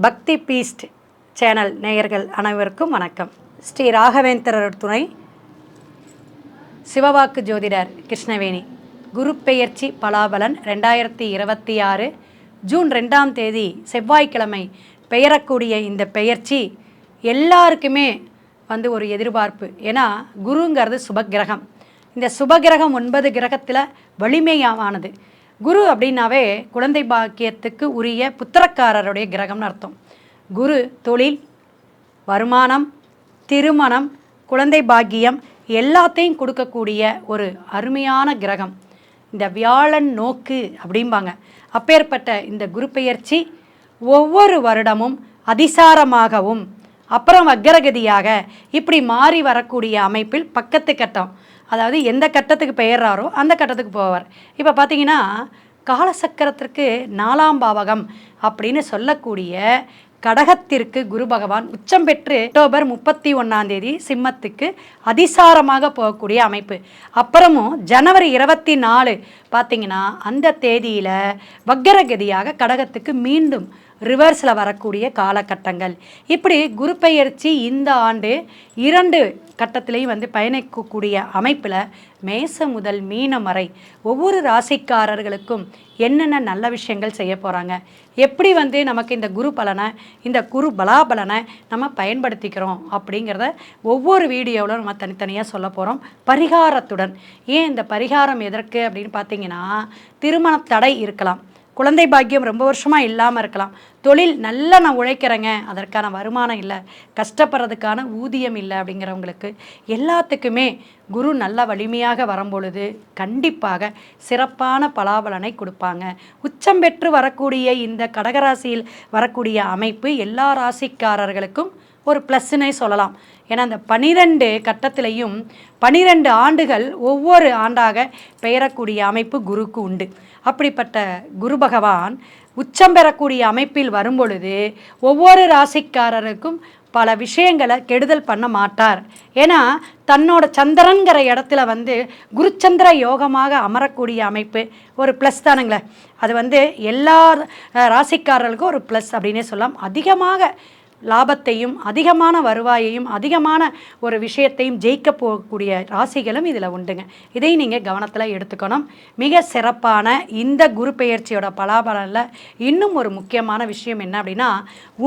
பக்தி Beast channel நேயர்கள் அனைவருக்கும் வணக்கம். ஸ்ரீ ராகவேந்திரர் துணை சிவவாக்கு ஜோதிடர் கிருஷ்ணவேணி. குரு பெயர்ச்சி பலாபலன் 2026 ஜூன் 2ஆம் தேதி செவ்வாய்க்கிழமை பெயரக்கூடிய இந்த பெயர்ச்சி எல்லாருக்குமே ஒரு எதிர்பார்ப்பு. ஏன்னா குருங்கிறது சுபகிரகம். இந்த சுபகிரகம் 9 கிரகத்தில் வலிமையானது. குரு அப்படின்னாவே குழந்தை பாக்கியத்துக்கு உரிய புத்திரக்காரருடைய கிரகம்னு அர்த்தம். குரு தொழில், வருமானம், திருமணம், குழந்தை பாக்கியம் எல்லாத்தையும் கொடுக்கக்கூடிய ஒரு அருமையான கிரகம். இந்த வியாழன் நோக்கு அப்படிம்பாங்க. அப்பேற்பட்ட இந்த குரு பெயர்ச்சி ஒவ்வொரு வருடமும் அதிசாரமாகவும் அப்புறம் வக்கரகதியாக இப்படி மாறி வரக்கூடிய அமைப்பில் பக்கத்து கட்டம், அதாவது எந்த கட்டத்துக்கு பெயர்றாரோ அந்த கட்டத்துக்கு போவார். இப்போ பார்த்தீங்கன்னா காலசக்கரத்திற்கு 4ஆம் பாவகம் அப்படின்னு சொல்லக்கூடிய கடகத்திற்கு குரு பகவான் உச்சம் பெற்று அக்டோபர் 31ஆம் தேதி சிம்மத்துக்கு அதிசாரமாக போகக்கூடிய அமைப்பு. அப்புறமும் ஜனவரி 24 பார்த்தீங்கன்னா அந்த தேதியில் வக்கரகதியாக கடகத்துக்கு மீண்டும் ரிவர்ஸில் வரக்கூடிய காலகட்டங்கள். இப்படி குரு பெயர்ச்சி இந்த ஆண்டு 2 கட்டத்திலையும் பயணிக்கக்கூடிய அமைப்பில் மேச முதல் மீனம் வரை ஒவ்வொரு ராசிக்காரர்களுக்கும் என்னென்ன நல்ல விஷயங்கள் செய்ய போகிறாங்க, எப்படி நமக்கு இந்த குரு பலனை, இந்த குரு பலாபலனை நம்ம பயன்படுத்திக்கிறோம் அப்படிங்கிறத ஒவ்வொரு வீடியோவிலும் நம்ம தனித்தனியாக சொல்ல போகிறோம் பரிகாரத்துடன். ஏன் இந்த பரிகாரம் எதற்கு அப்படின்னு பார்த்தீங்கன்னா, திருமண தடை இருக்கலாம், குழந்தை பாக்கியம் ரொம்ப வருஷமாக இல்லாமல் இருக்கலாம், தொழில் நல்லா நான் உழைக்கிறேங்க அதற்கான வருமானம் இல்லை, கஷ்டப்படுறதுக்கான ஊதியம் இல்லை அப்படிங்கிறவங்களுக்கு எல்லாத்துக்குமே குரு நல்ல வலிமையாக வரும்பொழுது கண்டிப்பாக சிறப்பான பலாபலனை கொடுப்பாங்க. உச்சம் பெற்று வரக்கூடிய இந்த கடகராசியில் வரக்கூடிய அமைப்பு எல்லா ராசிக்காரர்களுக்கும் ஒரு ப்ளஸ்ஸுன்னே சொல்லலாம். ஏன்னா அந்த 12 கட்டத்திலையும் 12 ஆண்டுகள் ஒவ்வொரு ஆண்டாக பெயரக்கூடிய அமைப்பு குருக்கு உண்டு. அப்படிப்பட்ட குரு பகவான் உச்சம் பெறக்கூடிய அமைப்பில் வரும்பொழுது ஒவ்வொரு ராசிக்காரருக்கும் பல விஷயங்களை கெடுதல் பண்ண மாட்டார். ஏன்னா தன்னோட சந்திரன்கிற இடத்துல குருச்சந்திர யோகமாக அமரக்கூடிய அமைப்பு ஒரு ப்ளஸ் தானுங்களே. அது எல்லா ராசிக்காரர்களுக்கும் ஒரு ப்ளஸ் அப்படின்னே சொல்லலாம். அதிகமாக லாபத்தையும் அதிகமான வருவாயையும் அதிகமான ஒரு விஷயத்தையும் ஜெயிக்க போகக்கூடிய ராசிகளும் இதில் உண்டுங்க. இதை நீங்கள் கவனத்தில் எடுத்துக்கணும். மிக சிறப்பான இந்த குரு பெயர்ச்சியோட பலாபலனில் இன்னும் ஒரு முக்கியமான விஷயம் என்ன அப்படின்னா,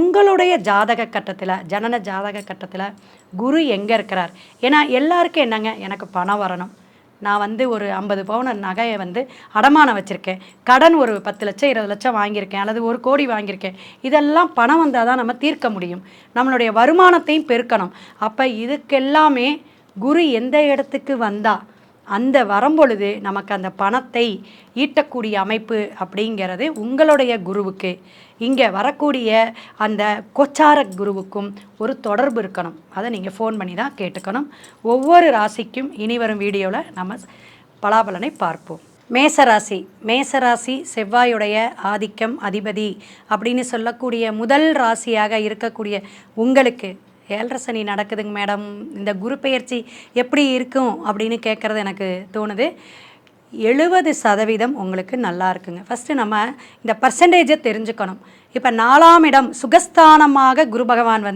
உங்களுடைய ஜாதக கட்டத்தில், ஜனன ஜாதக கட்டத்தில் குரு எங்கே இருக்கிறார். ஏன்னா எல்லாருக்கும் என்னங்க, எனக்கு பணம் வரணும், நான் ஒரு 50 பவுன் நகையை அடமானம் வச்சுருக்கேன், கடன் ஒரு 10 லட்சம் 20 லட்சம் வாங்கியிருக்கேன், அல்லது 1 கோடி வாங்கியிருக்கேன், இதெல்லாம் பணம் வந்தால் தான் நம்ம தீர்க்க முடியும், நம்மளுடைய வருமானத்தையும் பெருக்கணும். அப்போ இதுக்கெல்லாமே குரு எந்த இடத்துக்கு வந்தால் அந்த வரும்பொழுது நமக்கு அந்த பணத்தை ஈட்டக்கூடிய அமைப்பு அப்படிங்கிறது உங்களுடைய குருவுக்கு, இங்கே வரக்கூடிய அந்த கோச்சார குருவுக்கும் ஒரு தொடர்பு இருக்கணும். அதை நீங்கள் ஃபோன் பண்ணி தான் கேட்டுக்கணும். ஒவ்வொரு ராசிக்கும் இனி வரும் வீடியோவில் நம்ம பலாபலனை பார்ப்போம். மேசராசி. மேசராசி செவ்வாயுடைய ஆதிக்கம் அதிபதி அப்படின்னு சொல்லக்கூடிய முதல் ராசியாக இருக்கக்கூடிய உங்களுக்கு 7.5 சனி நடக்குதுங்க மேடம், இந்த குரு பெயர்ச்சி எப்படி இருக்கும் அப்படின்னு கேட்குறது எனக்கு தோணுது. 70% உங்களுக்கு நல்லா இருக்குங்க. ஃபஸ்ட்டு நம்ம இந்த பர்சன்டேஜை தெரிஞ்சுக்கணும். இப்போ 4ஆம் இடம் சுகஸ்தானமாக குரு பகவான்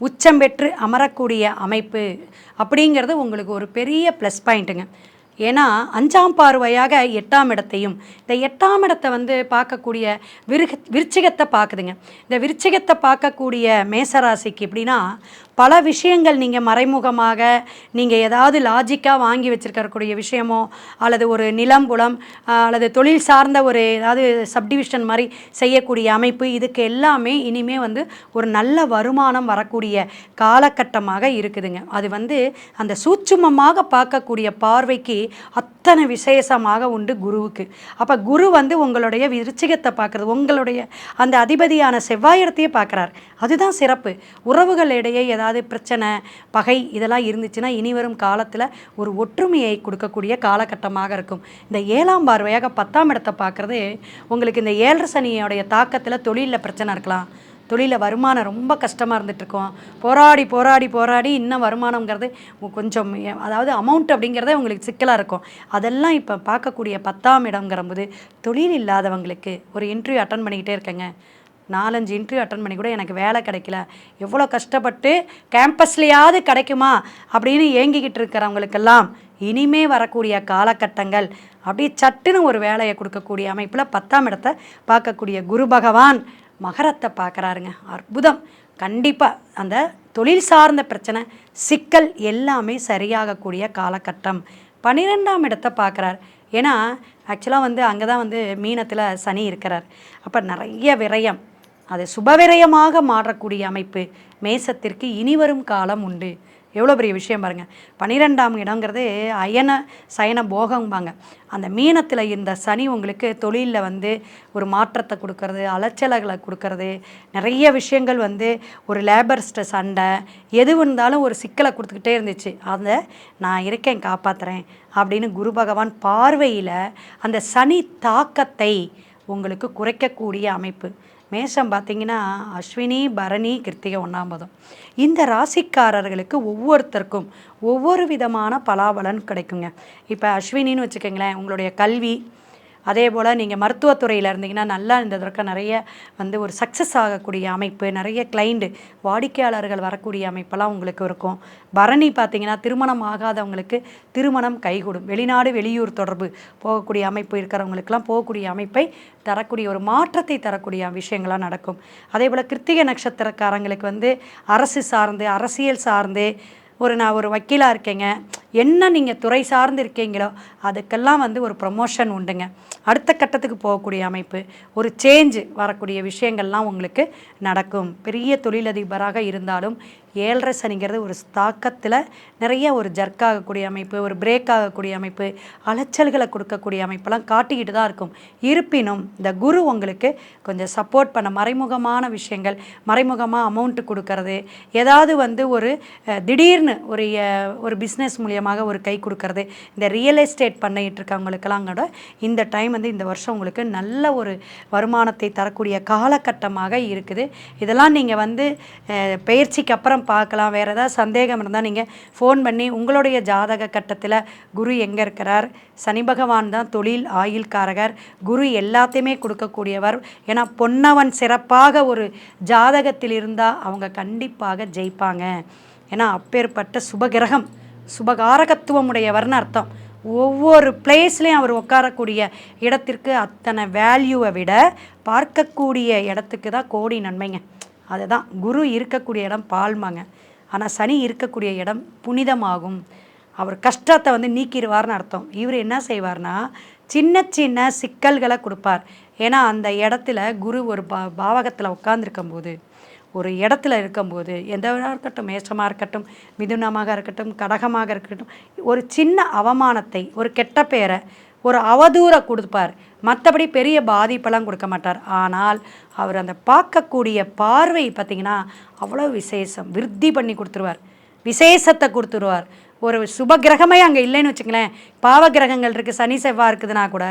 உச்சம் பெற்று அமரக்கூடிய அமைப்பு அப்படிங்கிறது உங்களுக்கு ஒரு பெரிய ப்ளஸ் பாயிண்ட்டுங்க. ஏன்னா 5ஆம் பார்வையாக 8ஆம் இடத்தையும், இந்த 8ஆம் இடத்தை பார்க்கக்கூடிய விருச்சிகத்தை பார்க்குதுங்க. இந்த விருச்சிகத்தை பார்க்கக்கூடிய மேசராசிக்கு எப்படின்னா, பல விஷயங்கள் நீங்கள் மறைமுகமாக நீங்கள் ஏதாவது லாஜிக்காக வாங்கி வச்சுருக்கக்கூடிய விஷயமோ, அல்லது ஒரு நிலம் புலம் அல்லது தொழில் சார்ந்த ஒரு ஏதாவது சப்டிவிஷன் மாதிரி செய்யக்கூடிய அமைப்பு, இதுக்கு எல்லாமே இனிமே ஒரு நல்ல வருமானம் வரக்கூடிய காலகட்டமாக இருக்குதுங்க. அது அந்த சூட்சுமமாக பார்க்கக்கூடிய பார்வைக்கு அத்தனை விசேஷமாக உண்டு குருவுக்கு. அப்போ குரு உங்களுடைய விருச்சிகத்தை பார்க்குறது, உங்களுடைய அந்த அதிபதியான செவ்வாயிடத்தையே பார்க்குறார். அதுதான் சிறப்பு. உறவுகளிடையே ஏதாவது பிரச்சனை, பகை இதெல்லாம் இருந்துச்சுன்னா இனி வரும் காலத்தில் ஒரு ஒற்றுமையை கொடுக்கக்கூடிய காலகட்டமாக இருக்கும். இந்த 7ஆம் பார்வையாக 10ஆம் இடத்தை பார்க்குறது உங்களுக்கு இந்த 7.5 சனியோடைய தாக்கத்தில் தொழிலில் பிரச்சனை இருக்கலாம், தொழிலில் வருமானம் ரொம்ப கஷ்டமாக இருந்துகிட்ருக்கோம், போராடி போராடி போராடி இன்னும் வருமானங்கிறது கொஞ்சம், அதாவது அமௌண்ட் அப்படிங்கிறதே உங்களுக்கு சிக்கலாக இருக்கும். அதெல்லாம் இப்போ பார்க்கக்கூடிய 10ஆம் இடங்கிறபோது தொழில் இல்லாதவங்களுக்கு ஒரு இன்டர்வியூ அட்டன் பண்ணிக்கிட்டே இருக்கேங்க, 4-5 இன்டர்வியூ அட்டன் பண்ணி கூட எனக்கு வேலை கிடைக்கல, எவ்வளோ கஷ்டப்பட்டு கேம்பஸ்லையாவது கிடைக்குமா அப்படின்னு ஏங்கிக்கிட்டு இருக்கிறவங்களுக்கெல்லாம் இனிமே வரக்கூடிய காலகட்டங்கள் அப்படியே சட்டுன்னு ஒரு வேலையை கொடுக்கக்கூடிய அமைப்பில் 10ஆம் இடத்தை பார்க்கக்கூடிய குரு பகவான் மகரத்தை பார்க்குறாருங்க. அற்புதம். கண்டிப்பாக அந்த தொழில் சார்ந்த பிரச்சனை சிக்கல் எல்லாமே சரியாகக்கூடிய காலகட்டம். 12ஆம் இடத்தை பார்க்குறார். ஏன்னா ஆக்சுவலாக வந்து அங்கே தான் வந்து மீனத்தில் சனி இருக்கிறார். அப்போ நிறைய விரயம், அது சுபவிரயமாக மாறக்கூடிய அமைப்பு மேசத்திற்கு இனிவரும் காலம் உண்டு. எவ்வளோ பெரிய விஷயம் பாருங்கள். 12ஆம் இடங்கிறது அயன சயன போகம்பாங்க. அந்த மீனத்தில் இந்த சனி உங்களுக்கு தொழிலில் வந்து ஒரு மாற்றத்தை கொடுக்கறது, அலைச்சல்களை கொடுக்கறது, நிறைய விஷயங்கள் வந்து ஒரு லேபர்ஸ்ட்ட சண்டை எது இருந்தாலும் ஒரு சிக்கலை கொடுத்துக்கிட்டே இருந்துச்சு. அதை நான் இருக்கேன் காப்பாற்றுறேன் அப்படின்னு குரு பகவான் பார்வையில் அந்த சனி தாக்கத்தை உங்களுக்கு குறைக்கக்கூடிய அமைப்பு. மேஷம் பார்த்திங்கன்னா அஸ்வினி பரணி கிருத்திகை 1ஆம் பாதம். இந்த ராசிக்காரர்களுக்கு ஒவ்வொருத்தருக்கும் ஒவ்வொரு விதமான பலாபலன் கிடைக்குங்க. இப்போ அஸ்வினின்னு வச்சுக்கோங்களேன், உங்களுடைய கல்வி, அதே போல் நீங்கள் மருத்துவத்துறையில் இருந்தீங்கன்னா நல்லா இந்த தடவை நிறைய வந்து ஒரு சக்ஸஸ் ஆகக்கூடிய அமைப்பு, நிறைய கிளைண்ட்டு வாடிக்கையாளர்கள் வரக்கூடிய அமைப்பெல்லாம் உங்களுக்கு இருக்கும். பரணி பார்த்திங்கன்னா திருமணம் ஆகாதவங்களுக்கு திருமணம் கைகூடும். வெளிநாடு வெளியூர் தொடர்பு போகக்கூடிய அமைப்பு இருக்கிறவங்களுக்கெல்லாம் போகக்கூடிய அமைப்பை தரக்கூடிய ஒரு மாற்றத்தை தரக்கூடிய விஷயங்களாக நடக்கும். அதே போல் கிருத்திகை நட்சத்திரக்காரங்களுக்கு வந்து அரசு சார்ந்து அரசியல் சார்ந்து நான் ஒரு வக்கீலாக இருக்கேங்க, என்ன நீங்கள் துறை சார்ந்து இருக்கீங்களோ அதுக்கெல்லாம் வந்து ஒரு ப்ரமோஷன் உண்டுங்க. அடுத்த கட்டத்துக்கு போகக்கூடிய அமைப்பு, ஒரு சேஞ்சு வரக்கூடிய விஷயங்கள்லாம் உங்களுக்கு நடக்கும். பெரிய தொழிலதிபராக இருந்தாலும் 7.5 சனிங்கிறது ஒரு தாக்கத்தில் நிறைய ஒரு ஜர்க் ஆகக்கூடிய அமைப்பு, ஒரு பிரேக் ஆகக்கூடிய அமைப்பு, அலைச்சல்களை கொடுக்கக்கூடிய அமைப்பெல்லாம் காட்டிக்கிட்டு தான் இருக்கும். இருப்பினும் இந்த குரு உங்களுக்கு கொஞ்சம் சப்போர்ட் பண்ண மறைமுகமான விஷயங்கள், மறைமுகமாக அமௌண்ட்டு கொடுக்கறது, ஏதாவது வந்து ஒரு திடீர்னு ஒரு பிஸ்னஸ் மூலியமாக ஒரு கை கொடுக்கறது, இந்த ரியல் எஸ்டேட் பண்ணிகிட்டு இருக்கவங்களுக்கெல்லாம் கூட இந்த டைம் வந்து இந்த வருஷம் உங்களுக்கு நல்ல ஒரு வருமானத்தை தரக்கூடிய காலகட்டமாக இருக்குது. இதெல்லாம் நீங்கள் வந்து பயிற்சிக்கு அப்புறம் பார்க்கலாம். வேறு ஏதாவது சந்தேகம் இருந்தால் நீங்கள் ஃபோன் பண்ணி உங்களுடைய ஜாதக கட்டத்தில் குரு எங்கே இருக்கிறார், சனி பகவான் தான் தொழில் ஆயுள்காரகர், குரு எல்லாத்தையுமே கொடுக்கக்கூடியவர். ஏன்னா பொன்னவன் சிறப்பாக ஒரு ஜாதகத்தில் இருந்தால் அவங்க கண்டிப்பாக ஜெயிப்பாங்க. ஏன்னா அப்பேற்பட்ட சுபகிரகம், சுபகாரகத்துவம் உடையவர்னு அர்த்தம். ஒவ்வொரு பிளேஸ்லேயும் அவர் உட்காரக்கூடிய இடத்திற்கு அத்தனை வேல்யூவை விட பார்க்கக்கூடிய இடத்துக்கு தான் கோடி நன்மைங்க. அதுதான் குரு இருக்கக்கூடிய இடம் பால்மாங்க. ஆனால் சனி இருக்கக்கூடிய இடம் புனிதமாகும். அவர் கஷ்டத்தை வந்து நீக்கிடுவார்னு அர்த்தம். இவர் என்ன செய்வார்னா சின்ன சின்ன சிக்கல்களை கொடுப்பார். ஏன்னா அந்த இடத்துல குரு ஒரு பாவகத்தில் உட்கார்ந்துருக்கும்போது, ஒரு இடத்துல இருக்கும்போது, எந்தவராக இருக்கட்டும், மேஷமாக இருக்கட்டும், மிதுனமாக இருக்கட்டும், கடகமாக இருக்கட்டும், ஒரு சின்ன அவமானத்தை, ஒரு கெட்ட பேரை, ஒரு அவதூறை கொடுப்பார். மற்றபடி பெரிய பாதிப்பெல்லாம் கொடுக்க மாட்டார். ஆனால் அவர் அந்த பார்க்கக்கூடிய பார்வை பார்த்திங்கன்னா அவ்வளோ விசேஷம், விருத்தி பண்ணி கொடுத்துருவார், விசேஷத்தை கொடுத்துருவார். ஒரு சுப கிரகமே அங்கே இல்லைன்னு வச்சுங்களேன், பாவ கிரகங்கள் இருக்குது, சனி செவ்வாய் இருக்குதுன்னா கூட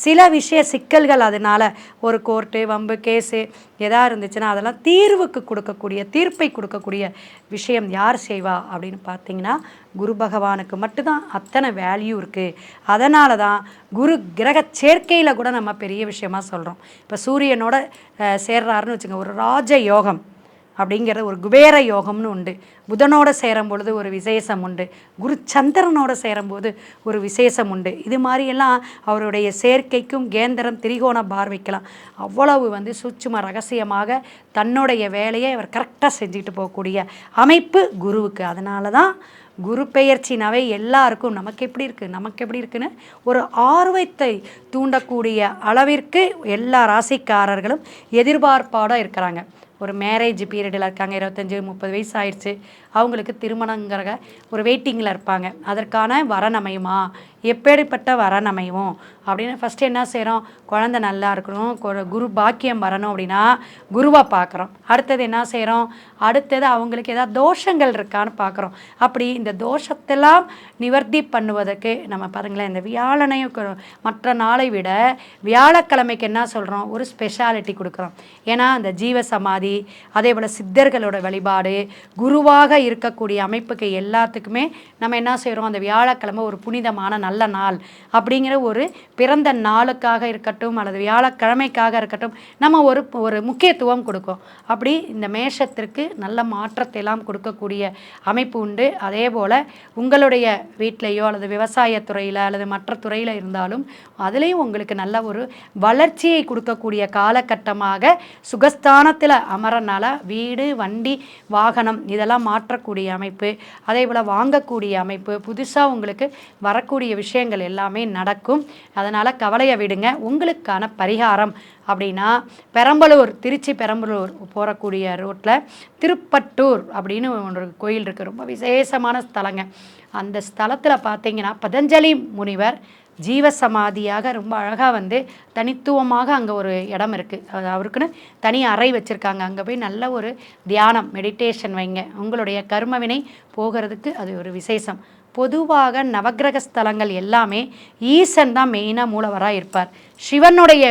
சில விஷய சிக்கல்கள், அதனால் ஒரு கோர்ட்டு வம்பு கேஸு எதாக இருந்துச்சுன்னா அதெல்லாம் தீர்வுக்கு கொடுக்கக்கூடிய, தீர்ப்பை கொடுக்கக்கூடிய விஷயம் யார் செய்வா அப்படின்னு பார்த்தீங்கன்னா குரு பகவானுக்கு மட்டும்தான் அத்தனை வேல்யூ இருக்குது. அதனால தான் குரு கிரக சேர்க்கையில் கூட நம்ம பெரிய விஷயமா சொல்கிறோம். இப்போ சூரியனோட சேர்றாருன்னு வச்சுங்க, ஒரு ராஜ யோகம் அப்படிங்கிற ஒரு குபேர யோகம்னு உண்டு. புதனோட சேரும் பொழுது ஒரு விசேஷம் உண்டு, குரு சந்திரனோட சேரும்போது ஒரு விசேஷம் உண்டு. இது மாதிரியெல்லாம் அவருடைய சேர்க்கைக்கும் கேந்திரம் திரிகோண பார்வைக்கலாம் அவ்வளவு வந்து சூட்சும ரகசியமாக தன்னுடைய வேலையை அவர் கரெக்டாக செஞ்சுக்கிட்டு போகக்கூடிய அமைப்பு குருவுக்கு. அதனால தான் குரு பெயர்ச்சினாவே எல்லாருக்கும் நமக்கு எப்படி இருக்குன்னு ஒரு ஆர்வத்தை தூண்டக்கூடிய அளவிற்கு எல்லா ராசிக்காரர்களும் எதிர்பார்ப்பாடாக இருக்கிறாங்க. ஒரு மேரேஜ் பீரியடில் இருக்காங்க, 25-30 வயசு ஆயிடுச்சு, அவங்களுக்கு திருமணங்கிற ஒரு வெயிட்டிங்கில் இருப்பாங்க. அதற்கான வரன் அமையுமா, எப்பேற்பட்ட வரன் அமையும் அப்படின்னு ஃபஸ்ட்டு என்ன செய்கிறோம், குழந்தை நல்லா இருக்கணும், குரு பாக்கியம் வரணும் அப்படின்னா குருவை பார்க்குறோம். அடுத்தது என்ன செய்கிறோம், அடுத்தது அவங்களுக்கு ஏதாவது தோஷங்கள் இருக்கான்னு பார்க்குறோம். அப்படி இந்த தோஷத்தெல்லாம் நிவர்த்தி பண்ணுவதற்கு நம்ம பாருங்களேன், இந்த வியாழனையும் மற்ற நாளை விட வியாழக்கிழமைக்கு என்ன சொல்கிறோம், ஒரு ஸ்பெஷாலிட்டி கொடுக்குறோம். ஏன்னா அந்த ஜீவ சமாதி சமாதி, அதே போல் சித்தர்களோட வழிபாடு, குருவாக இருக்கக்கூடிய அமைப்புக்கு எல்லாத்துக்குமே நம்ம என்ன செய்கிறோம், அந்த வியாழக்கிழமை ஒரு புனிதமான நல்ல நாள் அப்படிங்கிற ஒரு பிறந்த நாளுக்காக இருக்கட்டும் அல்லது வியாழக்கிழமைக்காக இருக்கட்டும் நம்ம ஒரு முக்கியத்துவம் கொடுக்கும். அப்படி இந்த மேஷத்திற்கு நல்ல மாற்றத்தை எல்லாம் கொடுக்கக்கூடிய அமைப்பு உண்டு. அதே போல் உங்களுடைய வீட்டிலையோ அல்லது விவசாயத்துறையில் அல்லது மற்ற துறையில் இருந்தாலும் அதுலேயும் உங்களுக்கு நல்ல ஒரு வளர்ச்சியை கொடுக்கக்கூடிய காலகட்டமாக சுகஸ்தானத்தில் அமரனால வீடு, வண்டி, வாகனம் இதெல்லாம் மாற்றக்கூடிய அமைப்பு, அதே போல் வாங்கக்கூடிய அமைப்பு, புதுசாக உங்களுக்கு வரக்கூடிய விஷயங்கள் எல்லாமே நடக்கும். அதனால் கவலையை விடுங்க. உங்களுக்கான பரிகாரம் அப்படின்னா பெரம்பலூர், திருச்சி பெரம்பலூர் போகக்கூடிய ரோட்டில் திருப்பட்டூர் அப்படின்னு ஒரு கோயில் இருக்குது. ரொம்ப விசேஷமான ஸ்தலங்க. அந்த ஸ்தலத்தில் பார்த்தீங்கன்னா பதஞ்சலி முனிவர் ஜீவசமாதியாக ரொம்ப அழகாக தனித்துவமாக அங்கே ஒரு இடம் இருக்குது. அவருக்குன்னு தனி அறை வச்சுருக்காங்க. அங்கே போய் நல்ல ஒரு தியானம், மெடிடேஷன் வைங்க. உங்களுடைய கர்மவினை போகிறதுக்கு அது ஒரு விசேஷம். பொதுவாக நவக்கிரக ஸ்தலங்கள் எல்லாமே ஈசன் தான் மெயினாக மூலவராக இருப்பார். சிவனுடைய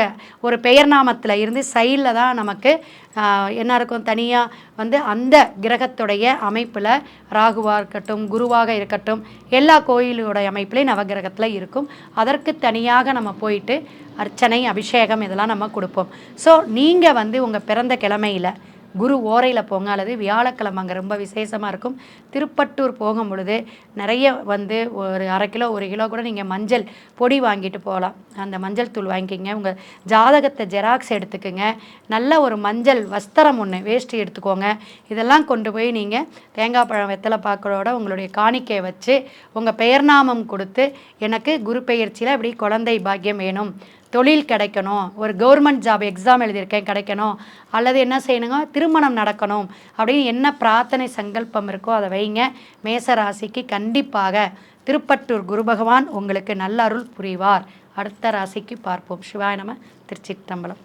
ஒரு பெயர் நாமத்தில் இருந்து சைடில் தான் நமக்கு என்ன இருக்கும், தனியாக அந்த கிரகத்துடைய அமைப்பில் ராகுவாக இருக்கட்டும், குருவாக இருக்கட்டும், எல்லா கோயிலோடைய அமைப்புலேயும் நவகிரகத்தில் இருக்கும். அதற்கு தனியாக நம்ம போயிட்டு அர்ச்சனை, அபிஷேகம் இதெல்லாம் நம்ம கொடுப்போம். ஸோ நீங்கள் உங்கள் பிறந்த கிழமையில் குரு ஓரையில் போங்க, அல்லது வியாழக்கிழமை அங்கே ரொம்ப விசேஷமாக இருக்கும். திருப்பட்டூர் போகும் பொழுது நிறைய ஒரு 1/2 கிலோ 1 கிலோ கூட நீங்கள் மஞ்சள் பொடி வாங்கிட்டு போகலாம். அந்த மஞ்சள் தூள் வாங்கிக்கிங்க. உங்கள் ஜாதகத்தை ஜெராக்ஸ் எடுத்துக்குங்க. நல்ல ஒரு மஞ்சள் வஸ்திரம் ஒன்று, வேஷ்டி எடுத்துக்கோங்க. இதெல்லாம் கொண்டு போய் நீங்கள் தேங்காய் பழம், வெத்தலை பாக்களோட உங்களுடைய காணிக்கையை வச்சு உங்கள் பெயர்நாமம் கொடுத்து, எனக்கு குரு பெயர்ச்சியில் இப்படி குழந்தை பாக்கியம் வேணும், தொழில் கிடைக்கணும், ஒரு கவர்மெண்ட் ஜாப் எக்ஸாம் எழுதியிருக்கேன் கிடைக்கணும், அல்லது என்ன செய்யணுங்க, திருமணம் நடக்கணும் அப்படின்னு என்ன பிரார்த்தனை சங்கல்பம் இருக்கோ அதை வைங்க. மேச ராசிக்கு கண்டிப்பாக திருப்பட்டூர் குரு பகவான் உங்களுக்கு நல்ல அருள் புரிவார். அடுத்த ராசிக்கு பார்ப்போம். சிவாய நம. திருச்சிற்றம்பலம்.